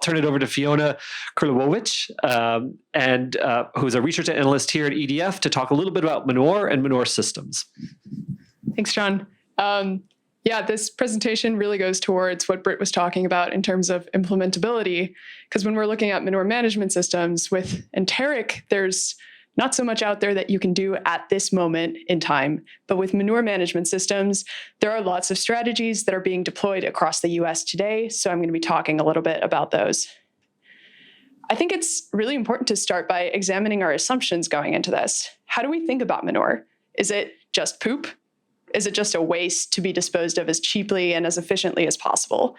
turn it over to Fiona Kurylowicz, who's a research analyst here at EDF, to talk a little bit about manure and manure systems. Thanks, John. This presentation really goes towards what Britt was talking about in terms of implementability, because when we're looking at manure management systems with enteric, there's not so much out there that you can do at this moment in time. But with manure management systems, there are lots of strategies that are being deployed across the US today. So I'm going to be talking a little bit about those. I think it's really important to start by examining our assumptions going into this. How do we think about manure? Is it just poop? Is it just a waste to be disposed of as cheaply and as efficiently as possible?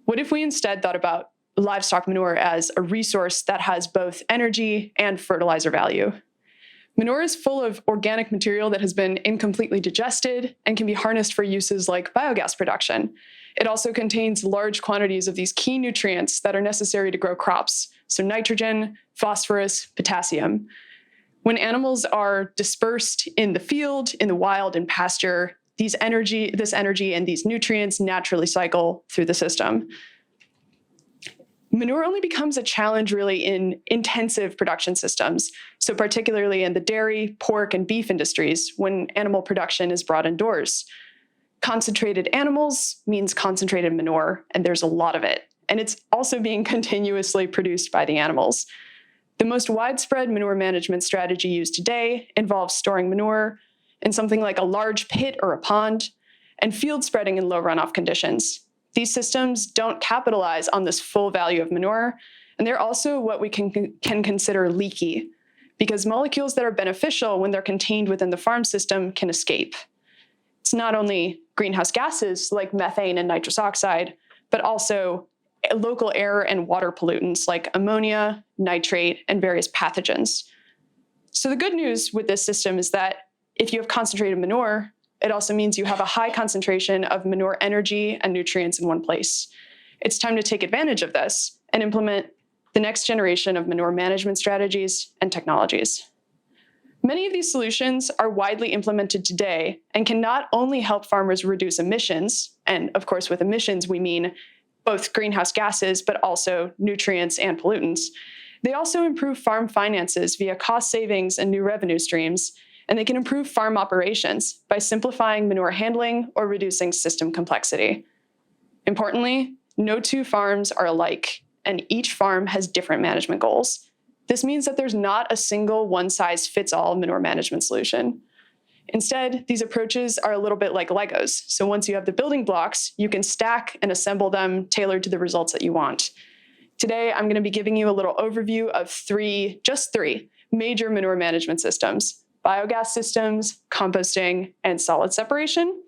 What if we instead thought about livestock manure as a resource that has both energy and fertilizer value? Manure is full of organic material that has been incompletely digested and can be harnessed for uses like biogas production. It also contains large quantities of these key nutrients that are necessary to grow crops, so nitrogen, phosphorus, potassium. When animals are dispersed in the field, in the wild, in pasture, this energy and these nutrients naturally cycle through the system. Manure only becomes a challenge really in intensive production systems, so particularly in the dairy, pork, and beef industries when animal production is brought indoors. Concentrated animals means concentrated manure, and there's a lot of it. And it's also being continuously produced by the animals. The most widespread manure management strategy used today involves storing manure in something like a large pit or a pond, and field spreading in low runoff conditions. These systems don't capitalize on this full value of manure, and they're also what we can consider leaky, because molecules that are beneficial when they're contained within the farm system can escape. It's not only greenhouse gases like methane and nitrous oxide, but also local air and water pollutants like ammonia, nitrate, and various pathogens. So the good news with this system is that if you have concentrated manure, it also means you have a high concentration of manure energy and nutrients in one place. It's time to take advantage of this and implement the next generation of manure management strategies and technologies. Many of these solutions are widely implemented today and can not only help farmers reduce emissions, and of course with emissions we mean both greenhouse gases, but also nutrients and pollutants. They also improve farm finances via cost savings and new revenue streams, and they can improve farm operations by simplifying manure handling or reducing system complexity. Importantly, no two farms are alike, and each farm has different management goals. This means that there's not a single one-size-fits-all manure management solution. Instead, these approaches are a little bit like Legos. So once you have the building blocks, you can stack and assemble them tailored to the results that you want. Today, I'm going to be giving you a little overview of just three major manure management systems: biogas systems, composting, and solid separation.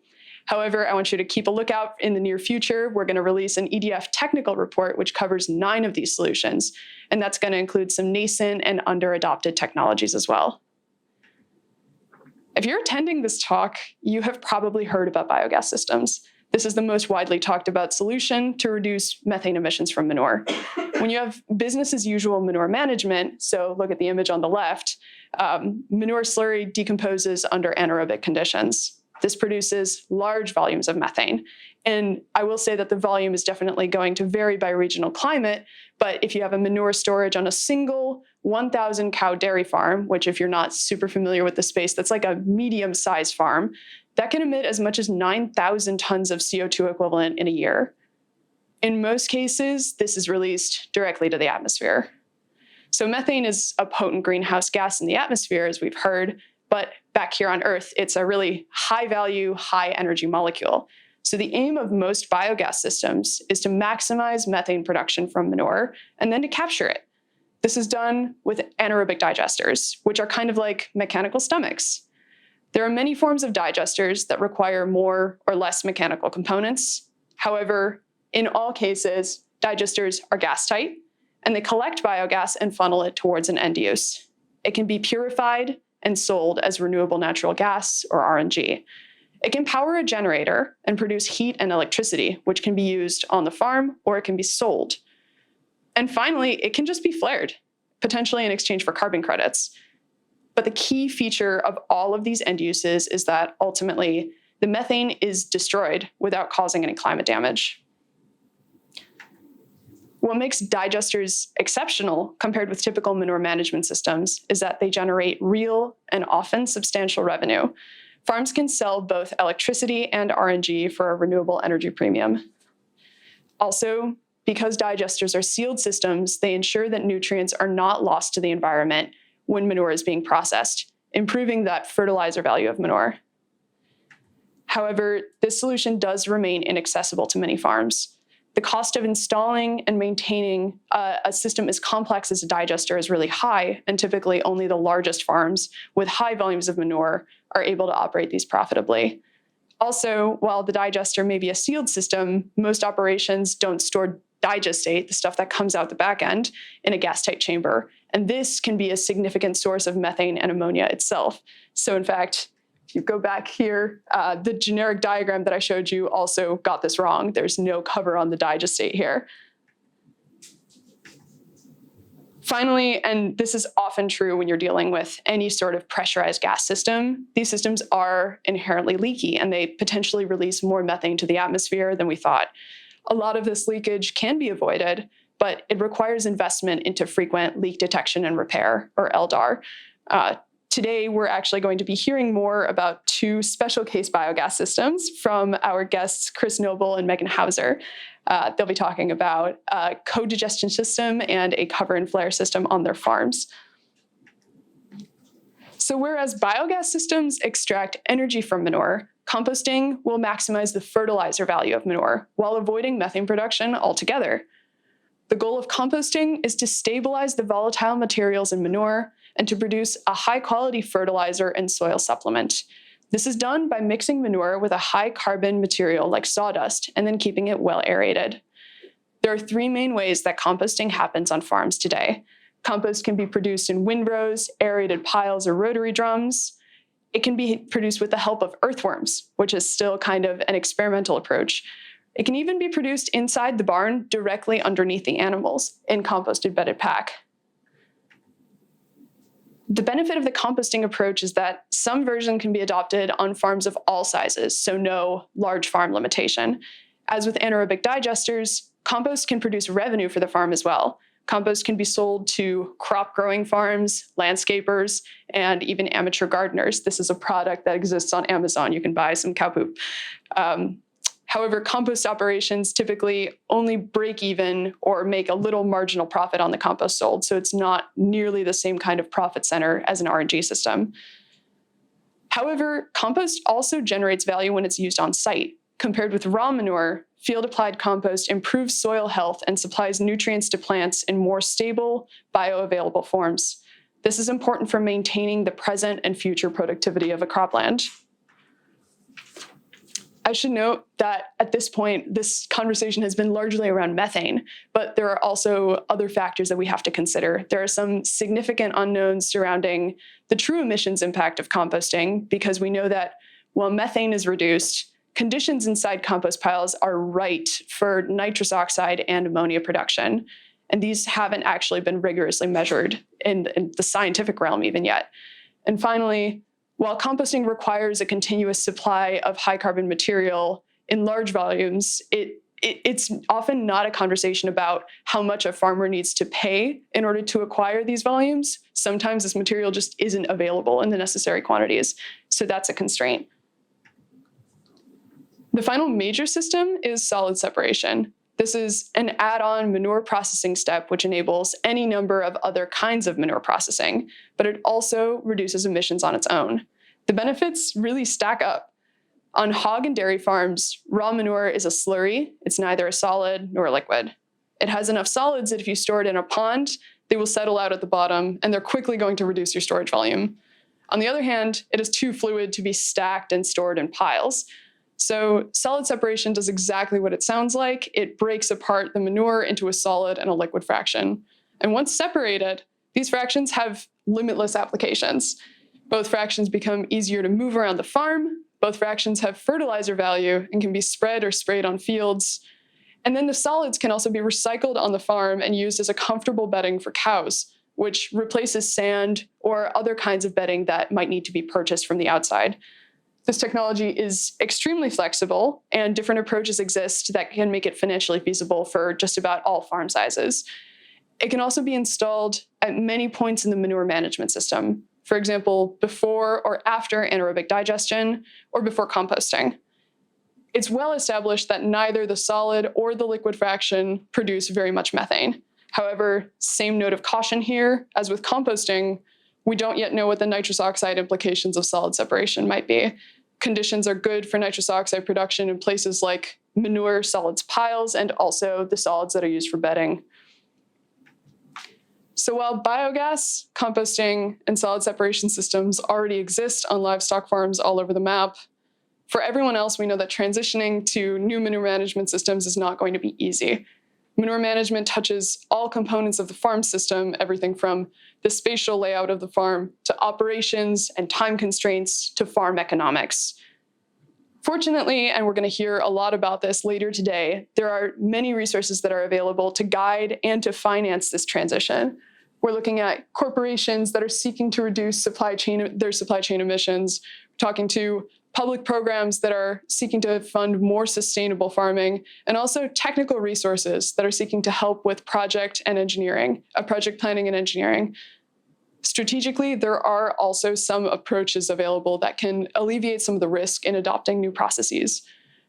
However, I want you to keep a lookout in the near future. We're going to release an EDF technical report which covers 9 of these solutions, and that's going to include some nascent and under-adopted technologies as well. If you're attending this talk, you have probably heard about biogas systems. This is the most widely talked about solution to reduce methane emissions from manure. When you have business as usual manure management, so look at the image on the left, manure slurry decomposes under anaerobic conditions. This produces large volumes of methane. And I will say that the volume is definitely going to vary by regional climate, but if you have a manure storage on a single 1,000 cow dairy farm, which if you're not super familiar with the space, that's like a medium-sized farm, that can emit as much as 9,000 tons of CO2 equivalent in a year. In most cases, this is released directly to the atmosphere. So methane is a potent greenhouse gas in the atmosphere, as we've heard, but back here on Earth, it's a really high-value, high-energy molecule. So the aim of most biogas systems is to maximize methane production from manure and then to capture it. This is done with anaerobic digesters, which are kind of like mechanical stomachs. There are many forms of digesters that require more or less mechanical components. However, in all cases, digesters are gas-tight, and they collect biogas and funnel it towards an end use. It can be purified and sold as renewable natural gas, or RNG. It can power a generator and produce heat and electricity, which can be used on the farm or it can be sold. And finally, it can just be flared, potentially in exchange for carbon credits. But the key feature of all of these end uses is that ultimately the methane is destroyed without causing any climate damage. What makes digesters exceptional compared with typical manure management systems is that they generate real and often substantial revenue. Farms can sell both electricity and RNG for a renewable energy premium. Also, because digesters are sealed systems, they ensure that nutrients are not lost to the environment when manure is being processed, improving that fertilizer value of manure. However, this solution does remain inaccessible to many farms. The cost of installing and maintaining a system as complex as a digester is really high, and typically only the largest farms with high volumes of manure are able to operate these profitably. Also, while the digester may be a sealed system, most operations don't store digestate, the stuff that comes out the back end, in a gas-tight chamber. And this can be a significant source of methane and ammonia itself. So in fact, if you go back here, the generic diagram that I showed you also got this wrong. There's no cover on the digestate here. Finally, and this is often true when you're dealing with any sort of pressurized gas system, these systems are inherently leaky and they potentially release more methane to the atmosphere than we thought. A lot of this leakage can be avoided, but it requires investment into frequent leak detection and repair, or LDAR. Today, we're actually going to be hearing more about two special case biogas systems from our guests, Chris Noble and Megan Hauser. They'll be talking about a co-digestion system and a cover and flare system on their farms. So whereas biogas systems extract energy from manure, composting will maximize the fertilizer value of manure while avoiding methane production altogether. The goal of composting is to stabilize the volatile materials in manure and to produce a high-quality fertilizer and soil supplement. This is done by mixing manure with a high-carbon material like sawdust and then keeping it well aerated. There are three main ways that composting happens on farms today. Compost can be produced in windrows, aerated piles, or rotary drums. It can be produced with the help of earthworms, which is still kind of an experimental approach. It can even be produced inside the barn directly underneath the animals in composted bedded pack. The benefit of the composting approach is that some version can be adopted on farms of all sizes, so no large farm limitation. As with anaerobic digesters, compost can produce revenue for the farm as well. Compost can be sold to crop growing farms, landscapers, and even amateur gardeners. This is a product that exists on Amazon. You can buy some cow poop. However, compost operations typically only break even or make a little marginal profit on the compost sold, so it's not nearly the same kind of profit center as an RNG system. However, compost also generates value when it's used on site. Compared with raw manure, field-applied compost improves soil health and supplies nutrients to plants in more stable, bioavailable forms. This is important for maintaining the present and future productivity of a cropland. I should note that at this point, this conversation has been largely around methane, but there are also other factors that we have to consider. There are some significant unknowns surrounding the true emissions impact of composting, because we know that while methane is reduced, conditions inside compost piles are right for nitrous oxide and ammonia production. And these haven't actually been rigorously measured in the scientific realm even yet. And finally, while composting requires a continuous supply of high carbon material in large volumes, it's often not a conversation about how much a farmer needs to pay in order to acquire these volumes. Sometimes this material just isn't available in the necessary quantities, so that's a constraint. The final major system is solid separation. This is an add-on manure processing step which enables any number of other kinds of manure processing, but it also reduces emissions on its own. The benefits really stack up. On hog and dairy farms, raw manure is a slurry. It's neither a solid nor a liquid. It has enough solids that if you store it in a pond, they will settle out at the bottom, and they're quickly going to reduce your storage volume. On the other hand, it is too fluid to be stacked and stored in piles. So solid separation does exactly what it sounds like. It breaks apart the manure into a solid and a liquid fraction. And once separated, these fractions have limitless applications. Both fractions become easier to move around the farm. Both fractions have fertilizer value and can be spread or sprayed on fields. And then the solids can also be recycled on the farm and used as a comfortable bedding for cows, which replaces sand or other kinds of bedding that might need to be purchased from the outside. This technology is extremely flexible, and different approaches exist that can make it financially feasible for just about all farm sizes. It can also be installed at many points in the manure management system, for example, before or after anaerobic digestion or before composting. It's well established that neither the solid or the liquid fraction produce very much methane. However, same note of caution here, as with composting, we don't yet know what the nitrous oxide implications of solid separation might be. Conditions are good for nitrous oxide production in places like manure solids piles and also the solids that are used for bedding. So while biogas, composting, and solid separation systems already exist on livestock farms all over the map, for everyone else, we know that transitioning to new manure management systems is not going to be easy. Manure management touches all components of the farm system, everything from the spatial layout of the farm to operations and time constraints to farm economics. Fortunately, and we're going to hear a lot about this later today, there are many resources that are available to guide and to finance this transition. We're looking at corporations that are seeking to reduce their supply chain emissions, talking to public programs that are seeking to fund more sustainable farming, and also technical resources that are seeking to help with project planning and engineering. Strategically, there are also some approaches available that can alleviate some of the risk in adopting new processes.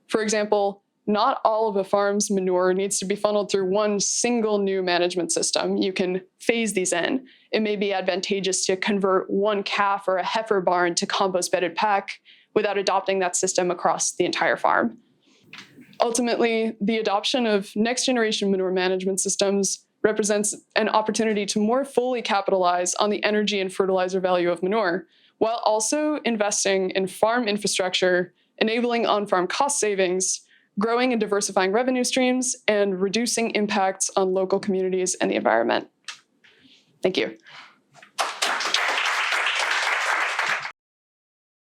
For example, not all of a farm's manure needs to be funneled through one single new management system. You can phase these in. It may be advantageous to convert one calf or a heifer barn to compost-bedded pack without adopting that system across the entire farm. Ultimately, the adoption of next-generation manure management systems represents an opportunity to more fully capitalize on the energy and fertilizer value of manure, while also investing in farm infrastructure, enabling on-farm cost savings, growing and diversifying revenue streams, and reducing impacts on local communities and the environment. Thank you.